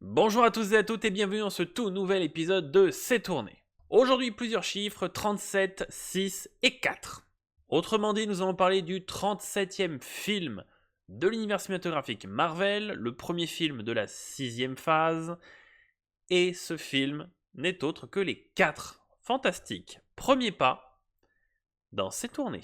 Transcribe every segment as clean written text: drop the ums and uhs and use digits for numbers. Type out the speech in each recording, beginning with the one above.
Bonjour à tous et à toutes et bienvenue dans ce tout nouvel épisode de C'est tourné. Aujourd'hui plusieurs chiffres, 37, 6 et 4. Autrement dit, nous allons parler du 37e film de l'univers cinématographique Marvel, le premier film de la 6e phase, et ce film n'est autre que les 4 fantastiques premiers pas dans C'est tourné.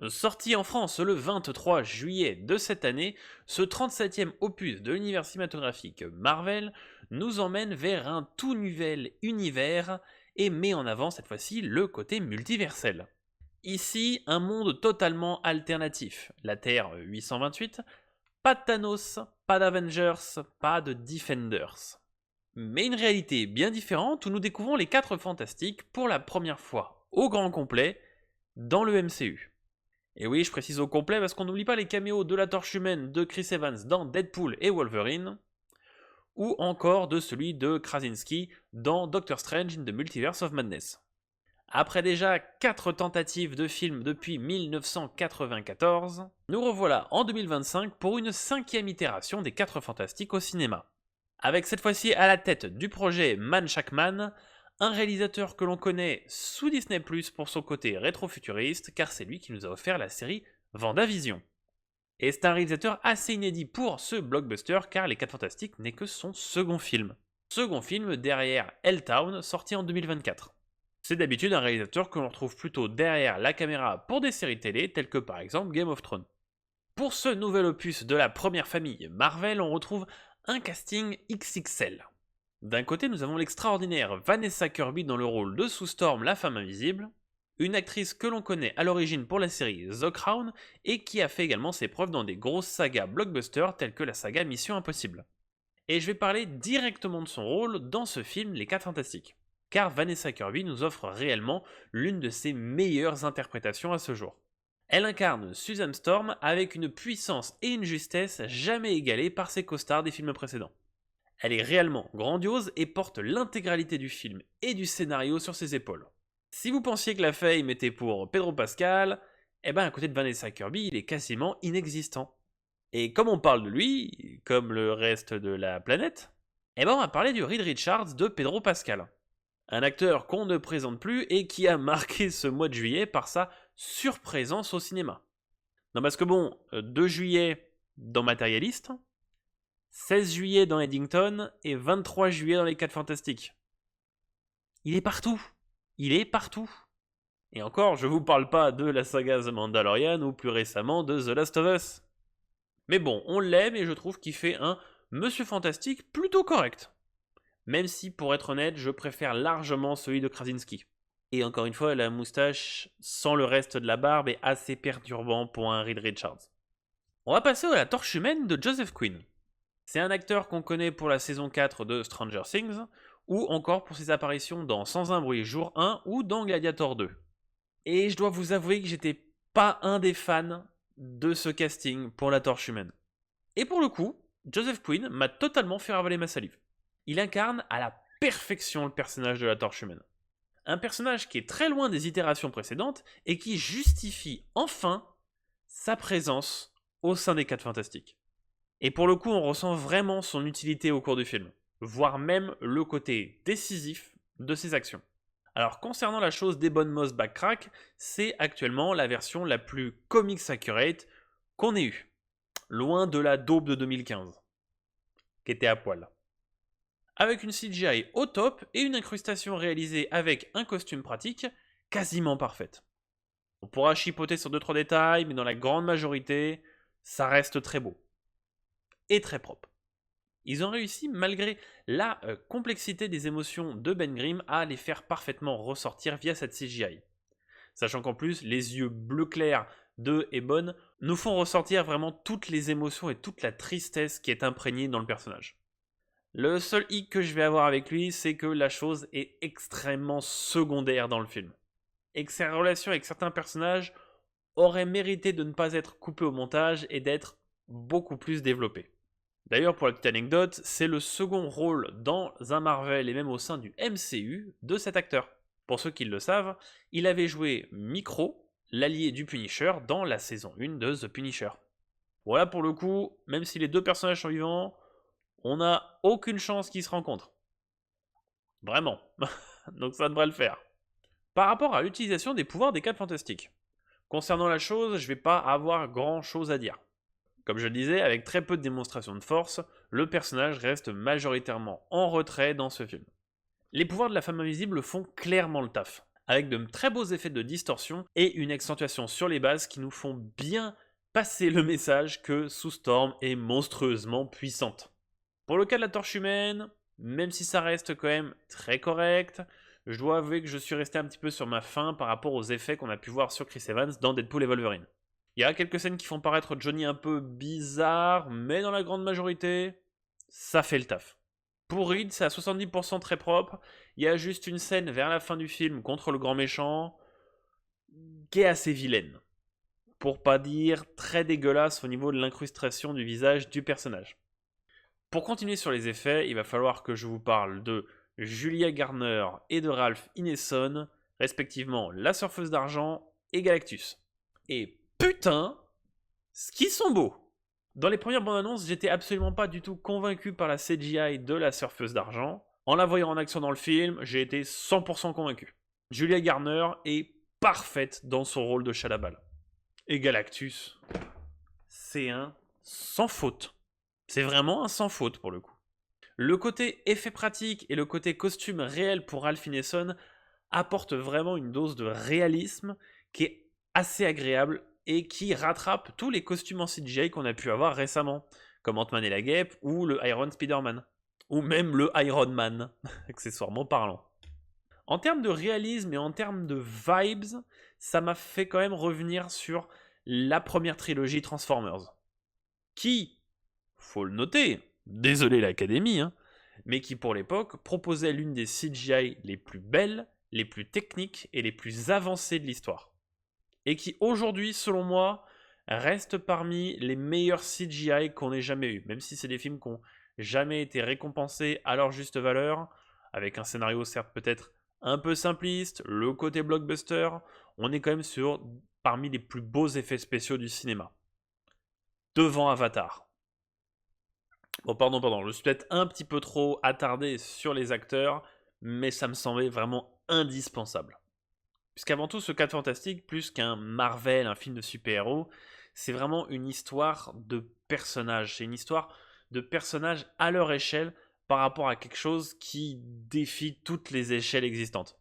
Sorti en France le 23 juillet de cette année, ce 37e opus de l'univers cinématographique Marvel nous emmène vers un tout nouvel univers et met en avant cette fois-ci le côté multiversel. Ici, un monde totalement alternatif, la Terre 828, pas de Thanos, pas d'Avengers, pas de Defenders. Mais une réalité bien différente où nous découvrons les 4 fantastiques pour la première fois au grand complet dans le MCU. Et oui, je précise au complet parce qu'on n'oublie pas les caméos de la Torche Humaine de Chris Evans dans Deadpool et Wolverine, ou encore de celui de Krasinski dans Doctor Strange in the Multiverse of Madness. Après déjà 4 tentatives de film depuis 1994, nous revoilà en 2025 pour une 5e itération des 4 fantastiques au cinéma. Avec cette fois-ci à la tête du projet Man Shackman, un réalisateur que l'on connaît sous Disney+, pour son côté rétro-futuriste, car c'est lui qui nous a offert la série Vendavision. Et c'est un réalisateur assez inédit pour ce blockbuster, car Les 4 Fantastiques n'est que son second film. Second film derrière Helltown, sorti en 2024. C'est d'habitude un réalisateur que l'on retrouve plutôt derrière la caméra pour des séries télé, telles que par exemple Game of Thrones. Pour ce nouvel opus de la première famille Marvel, on retrouve un casting XXL. D'un côté, nous avons l'extraordinaire Vanessa Kirby dans le rôle de Sue Storm, la femme invisible, une actrice que l'on connaît à l'origine pour la série The Crown et qui a fait également ses preuves dans des grosses sagas blockbusters telles que la saga Mission Impossible. Et je vais parler directement de son rôle dans ce film Les 4 Fantastiques, car Vanessa Kirby nous offre réellement l'une de ses meilleures interprétations à ce jour. Elle incarne Susan Storm avec une puissance et une justesse jamais égalées par ses costards des films précédents. Elle est réellement grandiose et porte l'intégralité du film et du scénario sur ses épaules. Si vous pensiez que la fame était pour Pedro Pascal, eh ben à côté de Vanessa Kirby, il est quasiment inexistant. Et comme on parle de lui, comme le reste de la planète, eh ben on va parler du Reed Richards de Pedro Pascal. Un acteur qu'on ne présente plus et qui a marqué ce mois de juillet par sa surprésence au cinéma. Non parce que bon, 2 juillet dans Matérialiste, 16 juillet dans Eddington et 23 juillet dans les 4 Fantastiques. Il est partout. Il est partout. Et encore, je vous parle pas de la saga The Mandalorian ou plus récemment de The Last of Us. Mais bon, on l'aime et je trouve qu'il fait un Monsieur Fantastique plutôt correct. Même si, pour être honnête, je préfère largement celui de Krasinski. Et encore une fois, la moustache sans le reste de la barbe est assez perturbant pour un Reed Richards. On va passer à la Torche Humaine de Joseph Quinn. C'est un acteur qu'on connaît pour la saison 4 de Stranger Things, ou encore pour ses apparitions dans Sans un bruit jour 1 ou dans Gladiator 2. Et je dois vous avouer que j'étais pas un des fans de ce casting pour la Torche Humaine. Et pour le coup, Joseph Quinn m'a totalement fait ravaler ma salive. Il incarne à la perfection le personnage de la Torche Humaine. Un personnage qui est très loin des itérations précédentes et qui justifie enfin sa présence au sein des 4 Fantastiques. Et pour le coup, on ressent vraiment son utilité au cours du film, voire même le côté décisif de ses actions. Alors concernant la chose d'Ebon Moss Backtrack, c'est actuellement la version la plus comics accurate qu'on ait eue, loin de la daube de 2015, qui était à poil. Avec une CGI au top et une incrustation réalisée avec un costume pratique quasiment parfaite. On pourra chipoter sur 2-3 détails, mais dans la grande majorité, ça reste très beau. Et très propre. Ils ont réussi, malgré la complexité des émotions de Ben Grimm, à les faire parfaitement ressortir via cette CGI. Sachant qu'en plus, les yeux bleu clair de Ebon nous font ressortir vraiment toutes les émotions et toute la tristesse qui est imprégnée dans le personnage. Le seul hic que je vais avoir avec lui, c'est que la chose est extrêmement secondaire dans le film. Et que sa relation avec certains personnages aurait mérité de ne pas être coupée au montage et d'être beaucoup plus développé. D'ailleurs, pour la petite anecdote, c'est le second rôle dans un Marvel et même au sein du MCU de cet acteur. Pour ceux qui le savent, il avait joué Micro, l'allié du Punisher, dans la saison 1 de The Punisher. Voilà, pour le coup, même si les deux personnages sont vivants, on n'a aucune chance qu'ils se rencontrent. Vraiment. Donc ça devrait le faire. Par rapport à l'utilisation des pouvoirs des 4 Fantastiques. Concernant la chose, je vais pas avoir grand chose à dire. Comme je le disais, avec très peu de démonstration de force, le personnage reste majoritairement en retrait dans ce film. Les pouvoirs de la femme invisible font clairement le taf, avec de très beaux effets de distorsion et une accentuation sur les bases qui nous font bien passer le message que Sue Storm est monstrueusement puissante. Pour le cas de la torche humaine, même si ça reste quand même très correct, je dois avouer que je suis resté un petit peu sur ma faim par rapport aux effets qu'on a pu voir sur Chris Evans dans Deadpool et Wolverine. Il y a quelques scènes qui font paraître Johnny un peu bizarre, mais dans la grande majorité, ça fait le taf. Pour Reed, c'est à 70% très propre. Il y a juste une scène vers la fin du film contre le grand méchant qui est assez vilaine. Pour pas dire très dégueulasse au niveau de l'incrustation du visage du personnage. Pour continuer sur les effets, il va falloir que je vous parle de Julia Garner et de Ralph Ineson, respectivement la surfeuse d'argent et Galactus. Et putain, ce qu'ils sont beaux! Dans les premières bandes annonces, j'étais absolument pas du tout convaincu par la CGI de la surfeuse d'argent. En la voyant en action dans le film, j'ai été 100% convaincu. Julia Garner est parfaite dans son rôle de Shadabal. Et Galactus, c'est un sans faute. C'est vraiment un sans faute pour le coup. Le côté effet pratique et le côté costume réel pour Ralph Ineson apportent vraiment une dose de réalisme qui est assez agréable et qui rattrape tous les costumes en CGI qu'on a pu avoir récemment, comme Ant-Man et la Guêpe ou le Iron Spider-Man, ou même le Iron Man, accessoirement parlant. En termes de réalisme et en termes de vibes, ça m'a fait quand même revenir sur la première trilogie Transformers, qui, faut le noter, désolé l'Académie, mais qui pour l'époque proposait l'une des CGI les plus belles, les plus techniques et les plus avancées de l'histoire. Et qui aujourd'hui, selon moi, reste parmi les meilleurs CGI qu'on ait jamais eu, même si c'est des films qui n'ont jamais été récompensés à leur juste valeur, avec un scénario certes peut-être un peu simpliste, le côté blockbuster, on est quand même sur parmi les plus beaux effets spéciaux du cinéma. Devant Avatar. Bon, pardon, je suis peut-être un petit peu trop attardé sur les acteurs, mais ça me semblait vraiment indispensable. Puisqu'avant tout, ce 4 Fantastique, plus qu'un Marvel, un film de super-héros, c'est vraiment une histoire de personnages. C'est une histoire de personnages à leur échelle par rapport à quelque chose qui défie toutes les échelles existantes.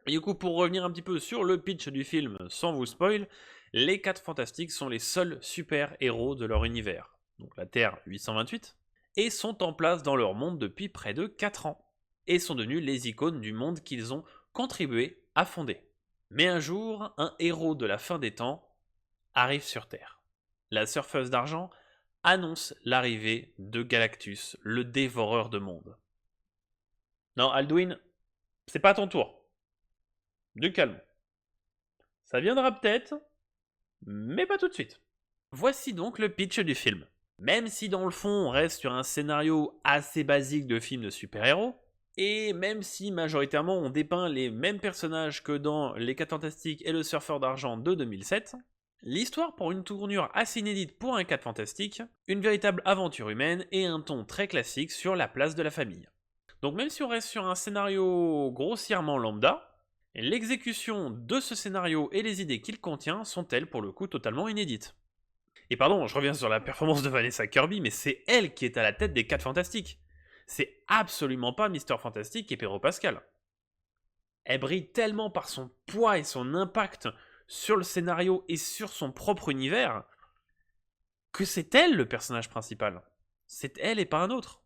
Et du coup, pour revenir un petit peu sur le pitch du film, sans vous spoil, les 4 Fantastiques sont les seuls super-héros de leur univers. Donc la Terre 828, et sont en place dans leur monde depuis près de 4 ans, et sont devenus les icônes du monde qu'ils ont contribué à fonder. Mais un jour, un héros de la fin des temps arrive sur Terre. La surfeuse d'argent annonce l'arrivée de Galactus, le dévoreur de mondes. Non, Alduin, c'est pas ton tour. Du calme. Ça viendra peut-être, mais pas tout de suite. Voici donc le pitch du film. Même si dans le fond on reste sur un scénario assez basique de film de super-héros, et même si majoritairement on dépeint les mêmes personnages que dans Les 4 Fantastiques et le Surfeur d'Argent de 2007, l'histoire prend une tournure assez inédite pour un 4 Fantastique, une véritable aventure humaine et un ton très classique sur la place de la famille. Donc même si on reste sur un scénario grossièrement lambda, l'exécution de ce scénario et les idées qu'il contient sont-elles pour le coup totalement inédites. Et pardon, je reviens sur la performance de Vanessa Kirby, mais c'est elle qui est à la tête des 4 Fantastiques. C'est absolument pas Mister Fantastic et Pedro Pascal. Elle brille tellement par son poids et son impact sur le scénario et sur son propre univers que c'est elle le personnage principal. C'est elle et pas un autre.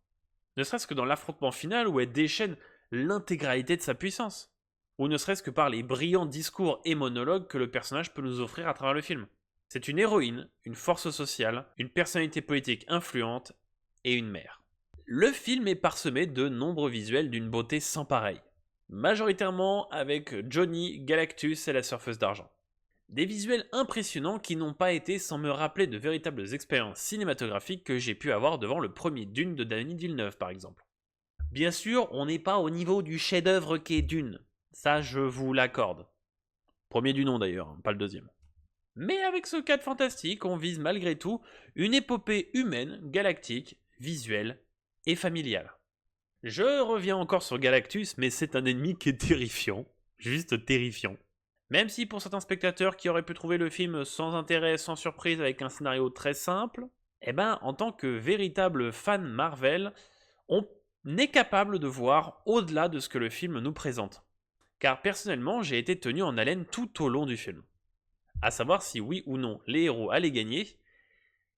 Ne serait-ce que dans l'affrontement final où elle déchaîne l'intégralité de sa puissance. Ou ne serait-ce que par les brillants discours et monologues que le personnage peut nous offrir à travers le film. C'est une héroïne, une force sociale, une personnalité politique influente et une mère. Le film est parsemé de nombreux visuels d'une beauté sans pareille, majoritairement avec Johnny, Galactus et la surfeuse d'argent. Des visuels impressionnants qui n'ont pas été sans me rappeler de véritables expériences cinématographiques que j'ai pu avoir devant le premier Dune de Denis Villeneuve par exemple. Bien sûr, on n'est pas au niveau du chef-d'œuvre qu'est Dune, ça je vous l'accorde. Premier du nom d'ailleurs, hein, pas le deuxième. Mais avec ce 4 fantastique, on vise malgré tout une épopée humaine, galactique, visuelle et familiale. Je reviens encore sur Galactus, mais c'est un ennemi qui est terrifiant, juste terrifiant. Même si pour certains spectateurs qui auraient pu trouver le film sans intérêt, sans surprise, avec un scénario très simple, eh ben, en tant que véritable fan Marvel, on est capable de voir au-delà de ce que le film nous présente. Car personnellement, j'ai été tenu en haleine tout au long du film. À savoir si oui ou non les héros allaient gagner,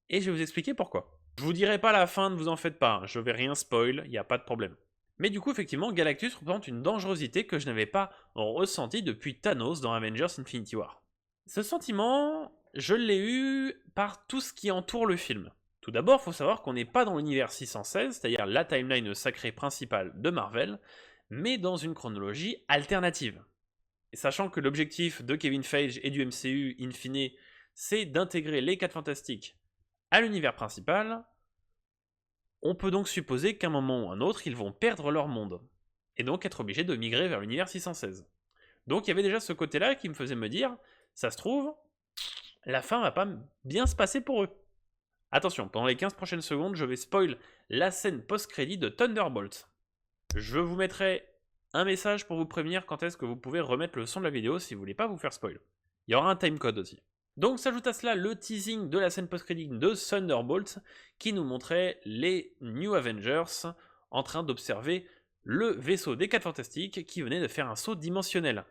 et je vais vous expliquer pourquoi. Je vous dirai pas la fin, ne vous en faites pas, je vais rien spoil, il n'y a pas de problème. Mais du coup, effectivement, Galactus représente une dangerosité que je n'avais pas ressentie depuis Thanos dans Avengers Infinity War. Ce sentiment, je l'ai eu par tout ce qui entoure le film. Tout d'abord, il faut savoir qu'on n'est pas dans l'univers 616, c'est-à-dire la timeline sacrée principale de Marvel, mais dans une chronologie alternative. Et sachant que l'objectif de Kevin Feige et du MCU, in fine, c'est d'intégrer les 4 Fantastiques à l'univers principal, on peut donc supposer qu'à un moment ou un autre, ils vont perdre leur monde, et donc être obligés de migrer vers l'univers 616. Donc il y avait déjà ce côté-là qui me faisait me dire, ça se trouve, la fin va pas bien se passer pour eux. Attention, pendant les 15 prochaines secondes, je vais spoil la scène post-crédit de Thunderbolt. Je vous mettrai un message pour vous prévenir quand est-ce que vous pouvez remettre le son de la vidéo si vous voulez pas vous faire spoil. Il y aura un timecode aussi. Donc s'ajoute à cela le teasing de la scène post-crédit de Thunderbolt qui nous montrait les New Avengers en train d'observer le vaisseau des 4 Fantastiques qui venait de faire un saut dimensionnel.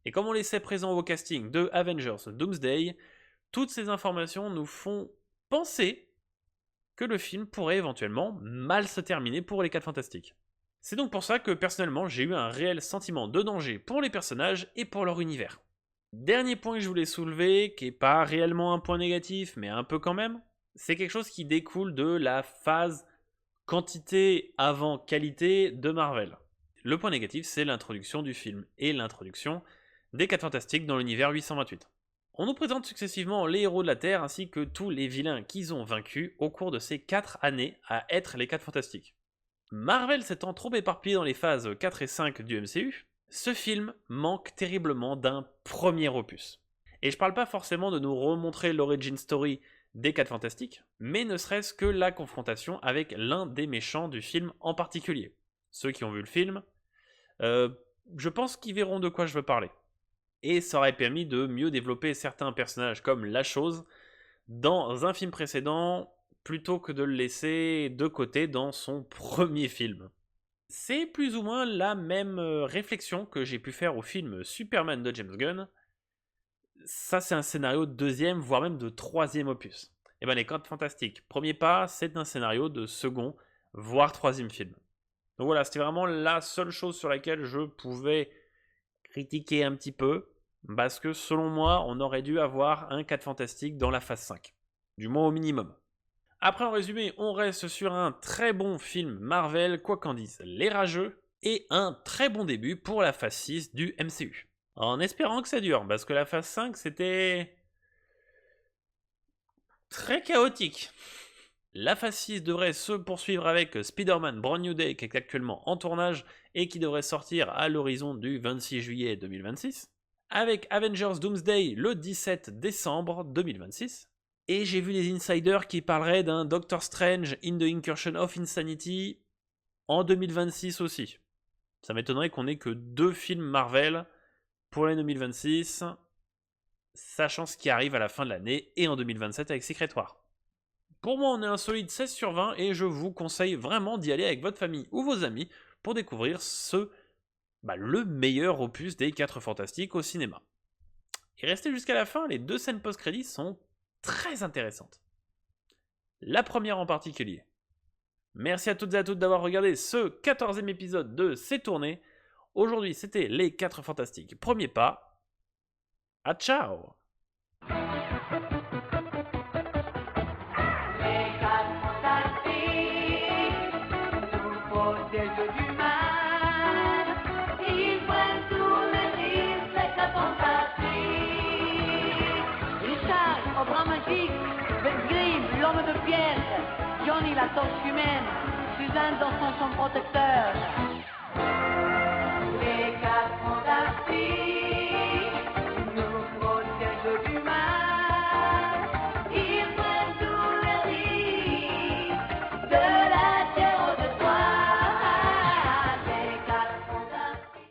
Et comme on laissait présent au casting de Avengers Doomsday, toutes ces informations nous font penser que le film pourrait éventuellement mal se terminer pour les 4 Fantastiques. C'est donc pour ça que personnellement j'ai eu un réel sentiment de danger pour les personnages et pour leur univers. Dernier point que je voulais soulever, qui n'est pas réellement un point négatif, mais un peu quand même, c'est quelque chose qui découle de la phase quantité avant qualité de Marvel. Le point négatif, c'est l'introduction du film et l'introduction des 4 Fantastiques dans l'univers 828. On nous présente successivement les héros de la Terre ainsi que tous les vilains qu'ils ont vaincus au cours de ces 4 années à être les 4 Fantastiques. Marvel s'étant trop éparpillé dans les phases 4 et 5 du MCU, ce film manque terriblement d'un premier opus. Et je parle pas forcément de nous remontrer l'origin story des 4 Fantastiques, mais ne serait-ce que la confrontation avec l'un des méchants du film en particulier. Ceux qui ont vu le film, je pense qu'ils verront de quoi je veux parler. Et ça aurait permis de mieux développer certains personnages comme La Chose dans un film précédent, plutôt que de le laisser de côté dans son premier film. C'est plus ou moins la même réflexion que j'ai pu faire au film Superman de James Gunn. Ça, c'est un scénario de deuxième, voire même de troisième opus. Et ben les 4 Fantastiques, premier pas, c'est un scénario de second, voire troisième film. Donc voilà, c'était vraiment la seule chose sur laquelle je pouvais critiquer un petit peu, parce que selon moi, on aurait dû avoir un 4 Fantastiques dans la phase 5. Du moins au minimum. Après, en résumé, on reste sur un très bon film Marvel, quoi qu'en disent les rageux, et un très bon début pour la phase 6 du MCU. En espérant que ça dure, parce que la phase 5, c'était très chaotique. La phase 6 devrait se poursuivre avec Spider-Man Brand New Day, qui est actuellement en tournage, et qui devrait sortir à l'horizon du 26 juillet 2026, avec Avengers Doomsday le 17 décembre 2026, et j'ai vu des insiders qui parleraient d'un Doctor Strange in the Incursion of Insanity en 2026 aussi. Ça m'étonnerait qu'on ait que 2 films Marvel pour l'année 2026, sachant ce qui arrive à la fin de l'année et en 2027 avec Secret War. Pour moi, on est un solide 16 sur 20 et je vous conseille vraiment d'y aller avec votre famille ou vos amis pour découvrir le meilleur opus des 4 Fantastiques au cinéma. Et restez jusqu'à la fin, les 2 scènes post-crédits sont très intéressantes. La première en particulier. Merci à toutes et à toutes d'avoir regardé ce 14e épisode de C'est tourné. Aujourd'hui, c'était les 4 Fantastiques. Premier pas. À ciao! pièce. Johnny la torche humaine, Suzanne dans son champ protecteur.